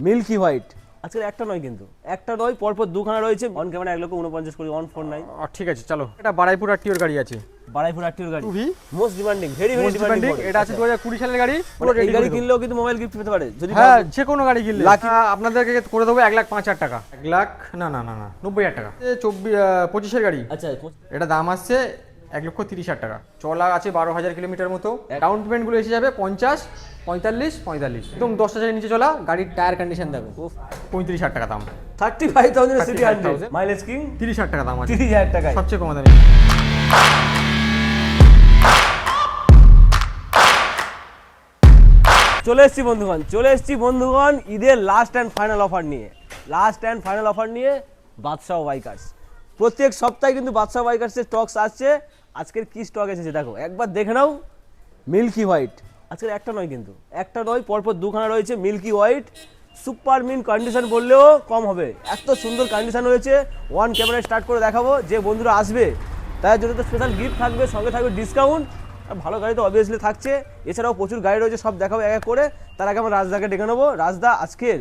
Milky white আজকে একটা নয়, কিন্তু একটা নয়, পরপর দুখানা রয়েছে। অন ক্যামেরা 1,49,000 করে 149। ঠিক আছে, চলো। এটা বারাইপুর আরটিওর গাড়ি আছে, বারাইপুর আরটিওর গাড়ি, টুভি, মোস্ট ডিমান্ডিং, ভেরি ডিমান্ডিং। এটা আছে 2020 সালের গাড়ি। পুরো এই গাড়ি কিনলেও কিন্তু মোবাইল গিফট পেতে পারে যদি হ্যাঁ, যে কোনো গাড়ি কিনলে আপনাদেরকে করে দেবো 1,05,000 টাকা। 1 লাখ না 90,000 টাকা। 25 এর গাড়ি। আচ্ছা, এটা দাম আসছে 1,30,000 টাকা। চলা আছে 12,000 কিলোমিটার মতো। ডাউন পেমেন্ট গুলো এসে যাবে 50, 45, একদম 10,000 নিচে চলা। গাড়ির টায়ার কন্ডিশন দেখো, 35,000 টাকা দাম। 35,000 সিটি 100, মাইলেজ কিং 30,000 টাকা দাম আছে, 30,000 টাকায় সবচেয়ে কম দামে। চলে এসেছি বন্ধুগণ, ঈদের লাস্ট অ্যান্ড ফাইনাল অফার নিয়ে বাদশাহ বাইকার্স। প্রত্যেক সপ্তাহে কিন্তু বাদশাহ বাইকার্সের স্টকস আসছে। আজকের কি স্টক এসেছে দেখো, একবার দেখে নাও। মিল্কি হোয়াইট আজকের একটা নয়, কিন্তু একটা নয়, পরপর দুখানা রয়েছে। Milky white super mint condition বললেও কম হবে, এত সুন্দর কন্ডিশন হয়েছে। ওয়ান ক্যামেরায় স্টার্ট করে দেখাবো। যে বন্ধুরা আসবে তাদের জন্য তো স্পেশাল গিফট থাকবে, সঙ্গে থাকবে ডিসকাউন্ট। আর ভালো গাড়ি তো অবভিয়াসলি থাকছে, এছাড়াও প্রচুর গাড়ি রয়েছে, সব দেখাবো এক এক করে। তার আগে আমরা রাজদাকে ডেকে নেবো। রাজদা, আজকের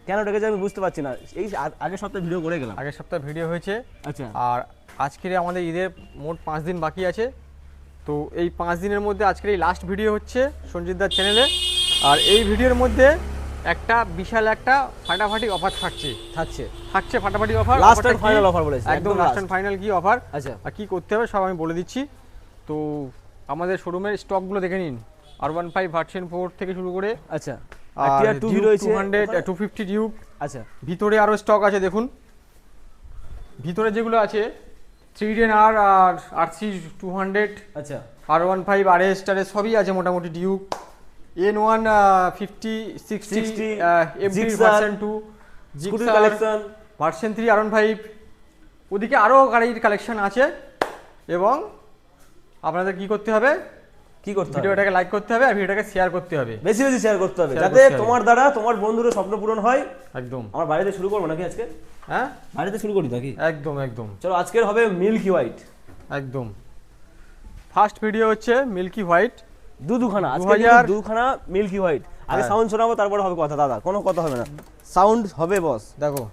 কেন ডেকেছে আমি বুঝতে পারছি না। এই আগের সপ্তাহে ভিডিও করে গেলাম, আগের সপ্তাহে ভিডিও হয়েছে। আচ্ছা, আর আজকের আমাদের ঈদের মোট 5 দিন বাকি আছে। তো এই 5 দিনের মধ্যে আজকের এই লাস্ট ভিডিও হচ্ছে সঞ্জিতদার চ্যানেলে। আর এই ভিডিওর মধ্যে একটা বিশাল একটা ফাটাফাটি অফার থাকছে ফাটাফাটি offer, last and final offer বলেছে, একদম লাস্ট এন্ড ফাইনাল কি অফার। আচ্ছা, আর কি করতে হবে সব আমি বলে দিচ্ছি। তো আমাদের শোরুমের স্টকগুলো দেখে নিন। R15 ভার্সন 4 থেকে শুরু করে, আচ্ছা, আর টিয়ার 2 রয়েছে, 200 250 ডিউক। আচ্ছা, ভিতরে আরো স্টক আছে দেখুন। ভিতরে যেগুলো আছে 310R আর RC 200, আচ্ছা, R15 RS টারে সবই আছে মোটামুটি। Duke N1 50 60 MT version 2, scooty collection version 3 R15। ওদিকে আরো গাড়ির কালেকশন আছে। এবং আপনাদের কি করতে হবে, ভিডিওটাকে লাইক করতে হবে আর ভিডিওটাকে শেয়ার করতে হবে, বেশি শেয়ার করতে হবে, যাতে তোমার দ্বারা তোমার বন্ধুদের স্বপ্ন পূরণ হয়। একদম। আমরা বাড়িতে শুরু করবো নাকি আজকে? হ্যাঁ, বাড়িতে শুরু করি নাকি? একদম। চলো, আজকের হবে মিল্কি হোয়াইট। একদম ফার্স্ট ভিডিও হচ্ছে মিল্কি হোয়াইট। দুখানা মিল্কি হোয়াইট। আগে সাউন্ড শোনাবো, তারপরে হবে কথা। দাদা, কোনো কথা হবে না, সাউন্ড হবে বস। দেখো,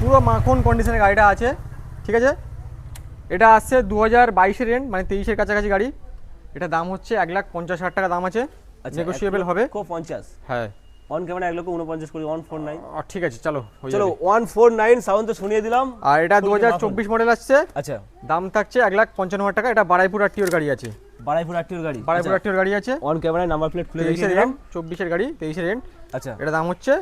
পুরো মাখন কন্ডিশনের গাড়িটা আছে, ঠিক আছে। এটা আসছে 2022-এর এন্ড, মানে 23-এর কাছাকাছি গাড়ি। এটা দাম হচ্ছে 1,50,000 টাকা দাম আছে, নেগোশিয়েবল হবে। 50, হ্যাঁ, অন ক্যামেরা 1,49,000 করে 149। ঠিক আছে, চলো 149 সাউন্ড তো শুনিয়ে দিলাম। আর এটা 2024 মডেল আসছে। আচ্ছা, দাম থাকছে 1,55,000 টাকা। এটা বারাইপুর আরটিওর গাড়ি আছে, বারাইপুর আরটিওর গাড়ি আছে। অন ক্যামেরায় নাম্বার প্লেট খুলে দেখিয়ে দিলাম। 24-এর গাড়ি, 23-এর এন্ড। আচ্ছা, এটা দাম হচ্ছে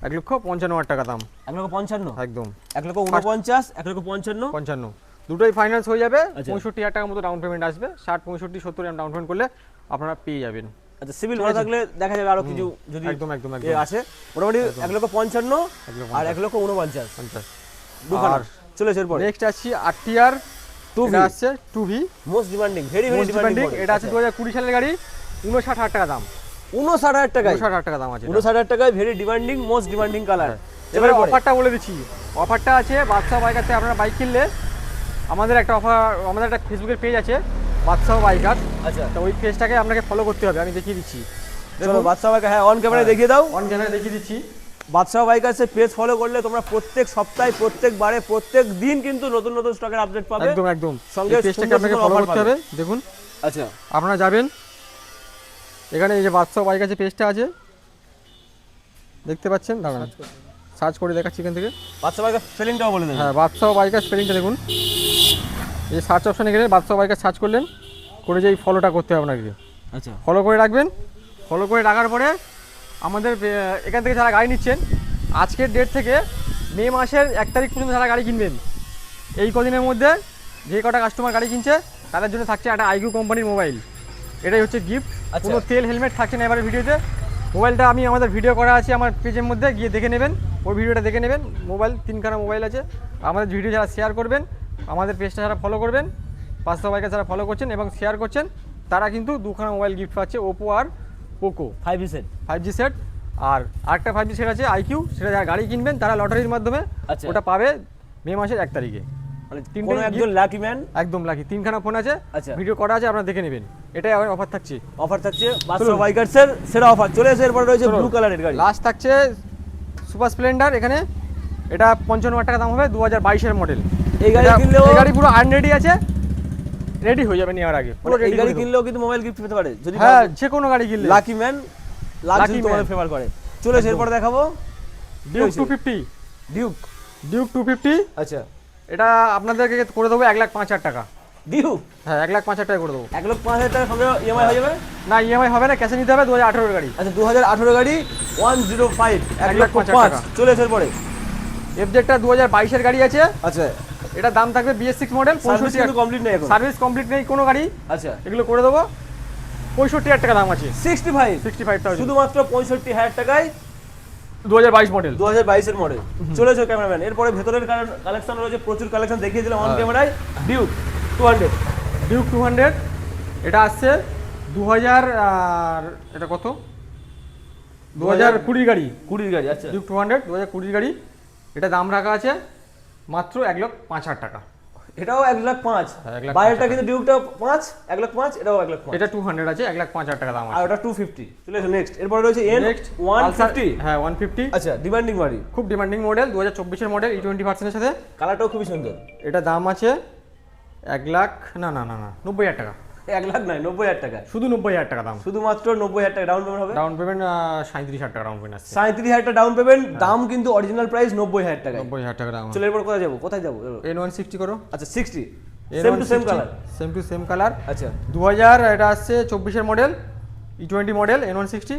1,55,000 টাকা দাম। 1,55,000 একদম। 1,49,000, 1,55,000 দুটোই ফাইন্যান্স হয়ে যাবে। 65,000 টাকার মতো ডাউন পেমেন্ট আসবে। 60, 65, 70 ডাউন পেমেন্ট করলে আপনারা পেয়ে যাবেন। আচ্ছা, সিভিল ভালো থাকলে দেখা যাবে আরো কিছু যদি একদম আছে। মোটামুটি 1,55,000 আর 1,49,000 দুখানা চলেছে। এরপর নেক্সট আসছি RTR 2V। এটা আছে 2V, most demanding, very demanding. এটা আছে 2020 সালের গাড়ি, 59,000 টাকা দাম। 59,000 টাকায়, 59,000 টাকা দাম আছে। 59,000 টাকায় very demanding, most demanding colour. এবারে অফারটা বলে দিচ্ছি। অফারটা আছে বাদশাহ বাইকার থেকে আপনারা বাইক কিনলে আমাদের একটা অফার, আমাদের একটা ফেসবুকের পেজ আছে বাদশাহ বাইকার। আচ্ছা, তো ওই পেজটাকে আপনাকে ফলো করতে হবে, আমি দেখিয়ে দিচ্ছি। চলো বাদশাহ বাইকার, হ্যাঁ অন ক্যামেরায় দেখিয়ে দাও। অন ক্যামেরায় দেখিয়ে দিচ্ছি। বাদশাহ বাইকার্সের পেজ ফলো করলে তোমরা প্রত্যেক সপ্তাহে, প্রত্যেক বারে, প্রত্যেক দিন কিন্তু নতুন স্টকের আপডেট পাবে। একদম। সঙ্গে পেজটাকে আপনাকে ফলো করতে হবে। দেখুন, আচ্ছা, আপনারা যাবেন এখানে, এই যে বাদশাহ বাইকার্সের পেজটা আছে, দেখতে পাচ্ছেন। দাঁড়ান, সার্চ করে দেখাচ্ছি এখান থেকে। বাদশাহ বাইকার স্পেলিংটাও বলে দেন। হ্যাঁ, বাদশাহ বাইকার স্পেলিংটা দেখুন। এই সার্চ অপশনে গেলে বাদশাহ বাইকার সার্চ করলেন, করে যে এই ফলোটা করতে হবে আপনাকে। আচ্ছা, ফলো করে রাখবেন। ফলো করে রাখার পরে আমাদের এখান থেকে যারা গাড়ি নিচ্ছেন, আজকের ডেট থেকে মে মাসের 1 তারিখ পর্যন্ত যারা গাড়ি কিনবেন, এই কদিনের মধ্যে যে কটা কাস্টমার গাড়ি কিনছে তাদের জন্য থাকছে একটা IQ কোম্পানির মোবাইল। এটাই হচ্ছে গিফট। কোনো তেল হেলমেট থাকছে না এবারে ভিডিওতে। মোবাইলটা আমি আমাদের ভিডিও করা আছে আমার পেজের মধ্যে, গিয়ে দেখে নেবেন, ওই ভিডিওটা দেখে নেবেন। মোবাইল 3খানা মোবাইল আছে। আমাদের ভিডিও যারা শেয়ার করবেন, আমাদের পেজটা যারা ফলো করবেন, বাদশাহ বাইকার যারা ফলো করছেন এবং শেয়ার করছেন, তারা কিন্তু 2খানা মোবাইল গিফট পাচ্ছে, ওপো আর পোকো 5G সেট। আর আরেকটা 5G সেট আছে IQ, সেটা যারা গাড়ি কিনবেন তারা লটারির মাধ্যমে ওটা পাবে মে মাসের 1 তারিখে। মানে তিনটে কোনো একজন লাকি ম্যান একদম লাকি, 3খানা ফোন আছে, আচ্ছা। ভিডিও করা আছে, আপনারা দেখে নেবেন। এটাই অফার থাকছে। অফার থাকছে বাদশা বাইকার্সের সেরা অফার চলে এসে, এরপরে রয়েছে ব্লু কালারের গাড়ি। লাস্ট থাকছে সুপার স্প্লেন্ডার, এখানে এটা 55,000 টাকা দাম হবে, 2022-এর মডেল। এই গাড়ি কিনলেও এই গাড়ি পুরো আনরেডি আছে, রেডি হয়ে যাবে নেওয়ার আগে। পুরো এই রেডি গাড়ি কিনলেও কিন্তু মোবাইল গিফট পেতে পারে যদি হ্যাঁ, যে কোনো গাড়ি কিনলে। লাকি ম্যান লাকি Lucky তোমাদের man। ফেভার করে। চলে এসে এরপরে দেখাবো ডিউক 250, ডিউক। ডিউক 250, আচ্ছা এটা আপনাদেরকে করে দেবো 1,05,000 টাকা। ডিউক হ্যাঁ, 1,05,000 টাকা করে দেবো। 1,05,000 টাকা সঙ্গে ইএমআই হয়ে যাবে? না, ইএমআই হবে না, ক্যাশে নিতে হবে। 2018-এর গাড়ি। আচ্ছা 2018 গাড়ি 105 1,05,000 1,05,000 টাকা। চলে এসে এরপরে এফজেডটা 2022-এর গাড়ি আছে, আচ্ছা এটা দাম থাকবে BS6 মডেল, সার্ভিস 65,000 কমপ্লিট নেই এখন। সার্ভিস কমপ্লিট নেই কোনো গাড়ি, আচ্ছা এগুলো করে দেবো 65,000 টাকা দাম আছে। 65 শুধুমাত্র 65,000 টাকায় 2022 মডেল। 2022 এর মডেল। চলে এসো ক্যামেরাম্যান, এরপরে ভেতরের কালেকশন রয়েছে, প্রচুর কালেকশন দেখিয়ে দিলাম অন ক্যামেরায়। ডিউক 200 ডিউক 200, এটা আসছে 2000 আর এটা কত 2020 গাড়ি। 20 গাড়ি। আচ্ছা ডিউক 200 2020 গাড়ি, এটা দাম রাখা আছে মাত্র 1,05,000 টাকা। এটাও 1,05,000। হ্যাঁ, 1,05,000 বাইরেটা কিন্তু ডিউকটা 5 1,05,000, এটাও 1,05,000। এটা 200 আছে, 1,05,000 টাকা দাম আর আছে। ওটা 250। চলে এসো নেক্সট, এরপরে রয়েছে এন নেক্সট 150। হ্যাঁ 150, আচ্ছা ডিমান্ডিং গাড়ি, খুব ডিমান্ডিং মডেল, 2024-এর মডেল, E20 ভার্সনের সাথে। কালারটাও খুবই সুন্দর। এটা দাম আছে 1 লাখ, না না না না 90,000 টাকা। 1 লাখ নয়, 90,000 টাকা। শুধু 90,000 টাকা দাম। শুধুমাত্র 90,000 টাকা ডাউন পেমেন্ট হবে। ডাউন পেমেন্ট 37,000 টাকা ডাউন পেমেন্ট আছে। 37,000 টাকা ডাউন পেমেন্ট, দাম কিন্তু অরিজিনাল প্রাইস 90,000 টাকা। 90,000 টাকা দাম। চলে এরপর কোথায় যাবো, কোথায় যাবো? N160 করো। আচ্ছা 60 same to same colour. Same to same colour. আচ্ছা 2000, এটা আসছে 24-এর মডেল, E20 মডেল, N160,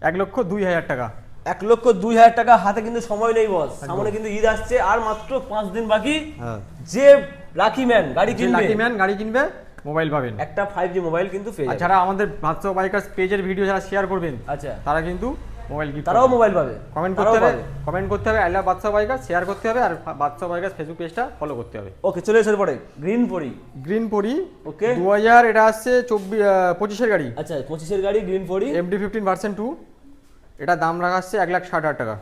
1,02,000 টাকা। 1,02,000 টাকা। হাতে কিন্তু সময় নেই বস, সামনে কিন্তু ঈদ আসছে আর মাত্র 5 দিন বাকি। হ্যাঁ, যে লাকি ম্যান গাড়ি কিনবে, লাকি ম্যান গাড়ি কিনবে, মোবাইল পাবেন। একটা 5G মোবাইল কিন্তু পেয়ে আর যাবে। যারা আমাদের বাদশা বাইকার্স পেজের ভিডিও যারা শেয়ার করবেন, আচ্ছা তারা কিন্তু মোবাইল গিফট, তারাও মোবাইল পাবে। কমেন্ট তারাও করতে হবে, পাবে। কমেন্ট করতে হবে, I love Badshah bikers, share করতে হবে, আর বাদশা বাইকার্স ফেসবুক পেজটা ফলো করতে হবে। ওকে চলে এসে পরে গ্রিন পরি। গ্রিন পরি, ওকে 2000, এটা আসছে 25-এর গাড়ি, আচ্ছা 25 এর গাড়ি গ্রিন পরি, MD-15 ভার্সন 2, এটা দাম রাখা আসছে 1,60,000 টাকা।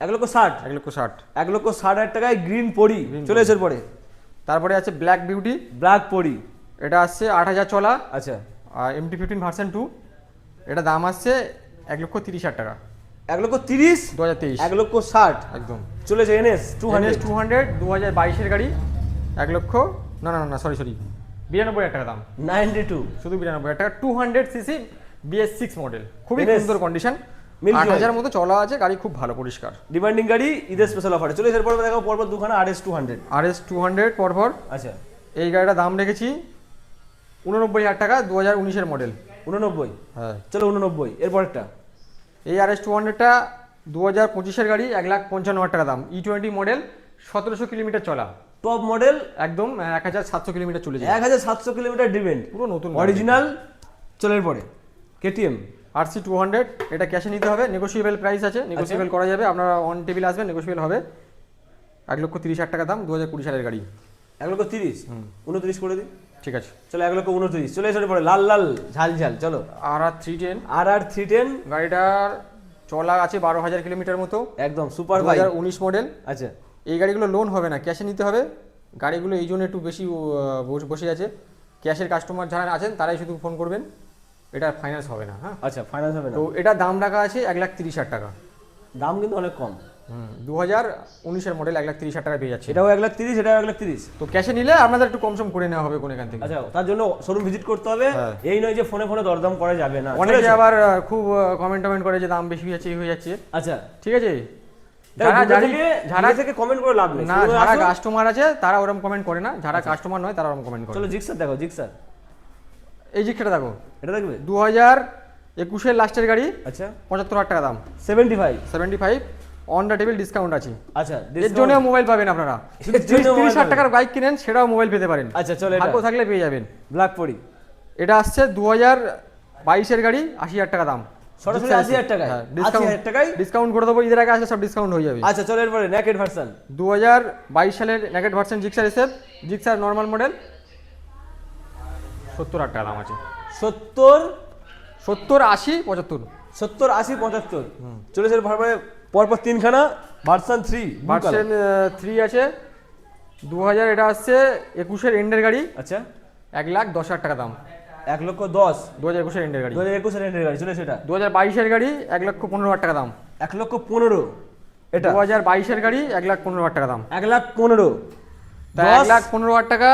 1,60,000 1,60,000। 1,60,000 টাকায় গ্রিন পরি। চলে এসে পরে তারপরে আছে ব্ল্যাক বিউটি, ব্ল্যাক পরি। এটা আসছে 8,000 চলা, আচ্ছা আর MD-15 ভার্সন 2, এটা দাম আসছে 1,30,000 টাকা। 1,30,000 2023 1,60,000 একদম। চলে এসে NS 200 200 2022-এর গাড়ি, 1 লক্ষ, না না না সরি 92,000 টাকা দাম। 92 শুধু 92,000 টাকা। 200cc BS6 মডেল, খুবই NS সুন্দর কন্ডিশন, Milky Way। 8,000 মতো চলা আছে, গাড়ি খুব ভালো পরিষ্কার। ডিমান্ডিং গাড়ি, ঈদের স্পেশাল অফারে। চলে এসে পরে দেখো পরপর দুখানা RS 200। RS 200 পরপর, আচ্ছা এই গাড়িটার দাম রেখেছি 89,000 টাকা, 2019-এর মডেল। 89। হ্যাঁ, চলো 89 এরপরেরটা। এই RS 200টা 2025-এর গাড়ি, 1,55,000 টাকা দাম, E20 মডেল, 1700 কিলোমিটার চলা, টপ মডেল, একদম 1,700 কিলোমিটার চলে যায়, 1,700 কিলোমিটার ড্রিভেন, পুরো নতুন অরিজিনাল। চলে এরপরে KTM RC 200, এটা ক্যাশে নিতে হবে, নেগোসিয়েবল প্রাইস আছে, নেগোসিয়েবল করা যাবে, আপনারা অন টেবিল আসবেন, নেগোসিয়েবল হবে। 1,30,000 টাকা দাম, 2020 সালের গাড়ি। 1,30,000 29 করে দিই। ঠিক আছে। চলো 1,29,000। চলে এসে পরে লাল লাল ঝাল ঝাল। চলো RR 310, RR 310, গাড়িটার চলা আছে 12,000 কিলোমিটার মতো, একদম সুপার বাইক। 2019 মডেল। আচ্ছা এই গাড়িগুলো লোন হবে না, ক্যাশে নিতে হবে। গাড়িগুলো এই জন্য একটু বেশি বসে আছে, ক্যাশের কাস্টমার যারা আছেন তারাই শুধু ফোন করবেন, এটা ফাইন্যান্স হবে না। হ্যাঁ, আচ্ছা ফাইন্যান্স হবে না। তো এটা দাম রাখা আছে 1,30,000 টাকা। দাম কিন্তু অনেক কম। 2019-এর মডেল 1,30,000 টাকা পেয়ে যাচ্ছে। এটাও 1,30,000, এটাও 1,30,000। তো ক্যাশে নিলে আপনাদের একটু কম সম করে নেওয়া হবে কোন এখান থেকে। আচ্ছা তার জন্য শোরুম ভিজিট করতে হবে। হ্যাঁ। এই নয় যে ফোনে ফোনে দরদাম করা যাবে না। অনেকে আবার খুব কমেন্ট করে যে দাম বেশি হয়ে যাচ্ছে, এই হয়ে যাচ্ছে। আচ্ছা ঠিক আছে, যারা থেকে কমেন্ট করে লাভ নেই। না, যারা কাস্টমার আছে তারা ওরকম কমেন্ট করে না, যারা কাস্টমার নয় তারা ওরকম কমেন্ট করে। চলো জিক্সার দেখো, জিক্সার। এই জিক্সাটা দেখো, এটা দেখবে 2021-এর লাস্টের গাড়ি, আচ্ছা 75,000 টাকা দাম, 75 অন দ্য টেবিল ডিসকাউন্ট আছে। আচ্ছা এর জন্য মোবাইল পাবেন আপনারা, এর জন্য 30,000 টাকার বাইক কিনেন সেটাও মোবাইল পেতে পারেন। আচ্ছা চলো এটা ভাগ্য থাকলে পেয়ে যাবেন। ব্ল্যাক পরি, এটা আসছে 2022-এর গাড়ি, 80,000 টাকা দাম, সরাসরি 80,000 টাকায়। 80,000 টাকায় ডিসকাউন্ট করে দেবো, ঈদের আগে আসলে সব ডিসকাউন্ট হয়ে যাবে। আচ্ছা চলো এরপরে নেকেড ভার্সন। 2022 সালের naked version Gixxer SF, Gixxer normal model, 70,000 টাকা দাম আছে। 70 80 75 70 80 75। চলে এসে পরপর তিনখানা ভার্সন 3 ভার্সন 3 আছে, 2000 এটা আসছে 21-এর এন্ডের গাড়ি, আচ্ছা 1,10,000 টাকা দাম। 1,10,000 2021-এর এন্ডের গাড়ি। 2021 এর গাড়ি চলে সেটা 2022-এর গাড়ি 1,15,000 টাকা দাম। 1,15,000 এটা 2022-এর গাড়ি 1,15,000 টাকা দাম। 1,15,000 তা 1,15,000 টাকা,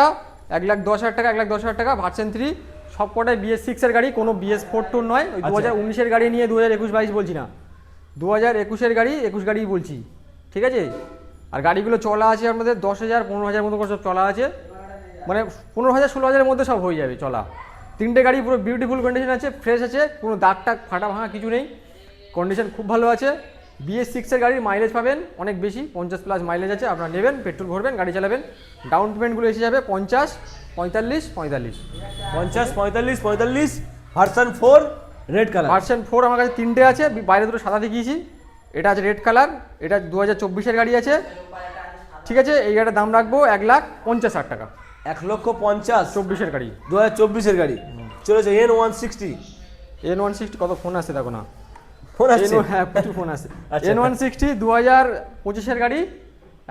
1,10,000 টাকা, 1,10,000 টাকা ভার্সন 3 সব কটাই BS6 এর গাড়ি, কোনো BS4 টোর নয়। ওই 2019-এর গাড়ি নিয়ে 2021-22 বলছি না, 2021-এর গাড়ি 21 গাড়িই বলছি, ঠিক আছে। আর গাড়িগুলো চলা আছে আপনাদের 10,000 15,000 মতো করে সব চলা আছে, মানে 15,000 16,000-এর মধ্যে সব হয়ে যাবে চলা। তিনটে গাড়ি পুরো বিউটিফুল কন্ডিশন আছে, ফ্রেশ আছে, কোনো দাগ টাগ ফাটা ভাঙা কিছু নেই, কন্ডিশন খুব ভালো আছে। BS6-এর গাড়ির মাইলেজ পাবেন অনেক বেশি, 50+ মাইলেজ আছে। আপনারা নেবেন, পেট্রোল ভরবেন, গাড়ি চালাবেন। ডাউন পেমেন্টগুলো এসে যাবে 50, 45, 45। 50 45 45 ভার্সন 4 রেড কালার। ভার্সন 4 আমার কাছে তিনটে আছে, বাইরে দুটো সাদা দেখিয়েছি, এটা আছে রেড কালার, এটা 2024-এর গাড়ি আছে, ঠিক আছে। এই গাড়িটার দাম রাখবো 1,50,000 টাকা। 1,50,000 24-এর গাড়ি, 2024 এর গাড়ি চলেছে N160। N160 কত ফোন আসছে দেখো না, ফোন আসছে হ্যাঁ প্রচুর ফোন আসছে। আচ্ছা। N160 2025-এর গাড়ি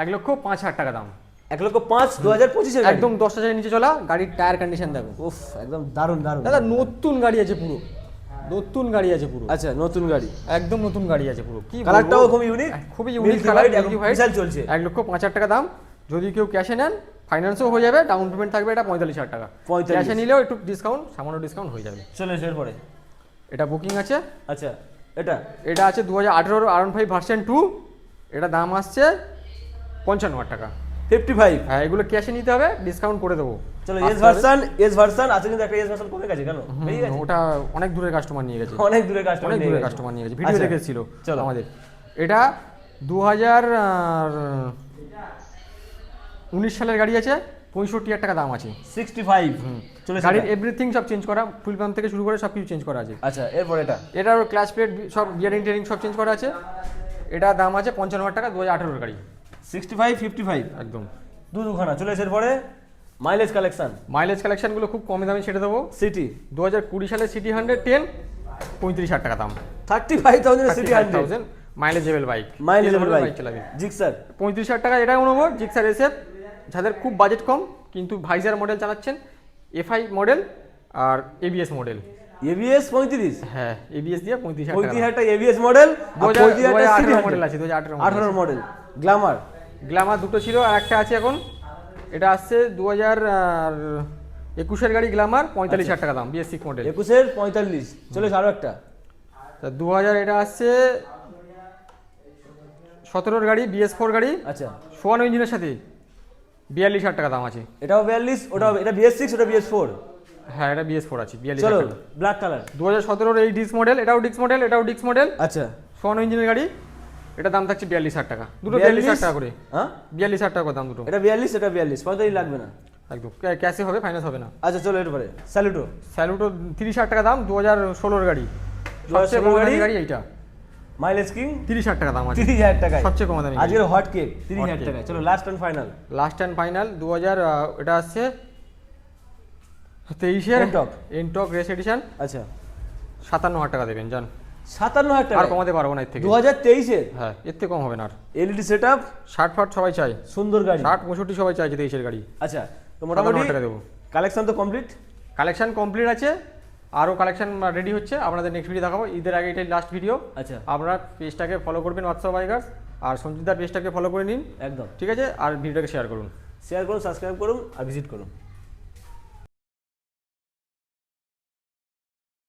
1,05,000 টাকা দাম। 1,05,000 2025 এর গাড়ি একদম 10,000 নিচে চলা, গাড়ির টায়ার কন্ডিশন দেখো, উফ একদম দারুন দারুন দাদা নতুন গাড়ি আছে পুরো, নতুন গাড়ি আছে পুরো, আচ্ছা নতুন গাড়ি, একদম নতুন গাড়ি আছে পুরো। কি কালারটাও খুব ইউনিক, খুবই ইউনিক কালার, বিশাল চলছে। 1,05,000 টাকা দাম। যদি কেউ ক্যাশে নেন ফাইন্যান্সও হয়ে যাবে, ডাউন পেমেন্ট থাকবে এটা 45,000 টাকা। 45 ক্যাশে নিলেও একটু ডিসকাউন্ট, সামান্য ডিসকাউন্ট হয়ে যাবে। চলেছে এরপরে এটা বুকিং আছে, আচ্ছা এটা এটা আছে 2018 R15 ভার্সন 2, এটা দাম আসছে 55,000 টাকা। 55। হ্যাঁ এগুলো ক্যাশে নিতে হবে, ডিসকাউন্ট করে দেবো। চলো এস ভার্সন আছে, কিন্তু একটা এস ভার্সন কমে গেছে কেন? বেরিয়ে গেছে ওটা অনেক দূরের কাস্টমার নিয়ে গেছে, অনেক দূরে কাস্টমার অনেক নিয়ে দূরের গেছে। কাস্টমার নিয়ে গেছে, ভিডিও আচ্ছা, দেখেছিল চলো। আমাদের। এটা 2019 সালের গাড়ি আছে, 65,000 টাকা দাম আছে। 65 চলে গাড়ির এভরিথিং সব চেঞ্জ করা, ফুল পাম্প থেকে শুরু করে সব কিছু চেঞ্জ করা আছে। আচ্ছা এরপর এটা এটার ক্লাচ প্লেট সব বিয়ারিং টেরিং সব চেঞ্জ করা আছে। এটা দাম আছে 55,000 টাকা, 2018 গাড়ি 65 55 একদম। দুখানা চলে এসে এরপরে মাইলেজ কালেকশন। মাইলেজ কালেকশনগুলো খুব কমে দামে ছেড়ে দেবো। সিটি 2020 সালে সিটি 110 35,000 টাকা দাম। 35,000 সিটি 100 35,000 মাইলেজেবল বাইক, মাইলেজেবল বাইক চালাবে। জিক্সার 35,000 টাকা এটাও নেবো, জিক্সার এসএফ, যাদের খুব বাজেট কম কিন্তু ভাইজার মডেল চালাচ্ছেন, এফআই মডেল আর এবিএস মডেল। এবিএস 35, হ্যাঁ এবিএস দিয়ে 35,000 টাকা। 35,000 টাকা এবিএস মডেল, 2018 মডেল আছে, 2018 18 মডেল গ্ল্যামার। গ্ল্যামার দুটো ছিল আর একটা আছে এখন, এটা আসছে 2021-এর গাড়ি গ্ল্যামার 45,000 টাকা দাম, BS6 মডেল। 21-এর 45 চলে আরো একটা। তা 2000 এটা আসছে 17-এর গাড়ি BS4 গাড়ি, আচ্ছা সোয়ানো ইঞ্জিনের সাথে 42,000 টাকা দাম আছে। এটাও 42, ওটা এটা BS6 ওটা BS4। হ্যাঁ এটা BS4 আছে, 42,000 চলো টাকা। ব্ল্যাক কালার 2017-এর এই ডিক্স মডেল, এটাও ডিক্স মডেল, এটাও ডিক্স মডেল, আচ্ছা সোয়ানো ইঞ্জিনের গাড়ি, এটা দাম থাকছে 42,000 টাকা। দুটো 42,000 টাকা করে, হ্যাঁ 42,000 টাকা করে দাম দুটো। এটা 42 এটা 42 45 লাগবে না একদম ক্যাশে হবে, ফাইন্যান্স হবে না। আচ্ছা চলো এরপরে স্যালুটো। স্যালুটো 30,000 টাকা দাম, 2016-এর গাড়ি, 2016 সবচেয়ে কম দামি গাড়ি, গাড়ি এইটা, মাইলেজ কিং 30,000 টাকা দাম আছে, 30,000 টাকায় সবচেয়ে কম দামি। আজকের হট কেক 30,000 Hot cake। টাকায়। চলো last and final last and final 2000 এটা আসছে 23-এর Ntorq। এনটক রেস এডিশন, আচ্ছা 57,000 টাকা দেবেন জান, 57,000 টাকা আর কমাতে পারবো না এর থেকে। 2023-এর হ্যাঁ এর থেকে কম হবে না আর। এলইডি সেটআপ 60 ফাট সবাই চাই, সুন্দর গাড়ি। 60 65 সবাই চাইছে 23-এর গাড়ি, আচ্ছা তো মোটামুটি 57,000 টাকা দেবো। কালেকশন তো কমপ্লিট। কালেকশন কমপ্লিট আছে, আরও কালেকশন রেডি হচ্ছে, আপনাদের নেক্সট ভিডিও দেখাবো। ঈদের আগে এটাই লাস্ট ভিডিও। আচ্ছা আপনারা পেজটাকে ফলো করবেন হোয়াটসঅ্যাপ বাইকার্স, আর সঞ্জিতদার পেজটাকে ফলো করে নিন, একদম ঠিক আছে। আর ভিডিওটাকে শেয়ার করুন। শেয়ার করুন, সাবস্ক্রাইব করুন আর ভিজিট করুন।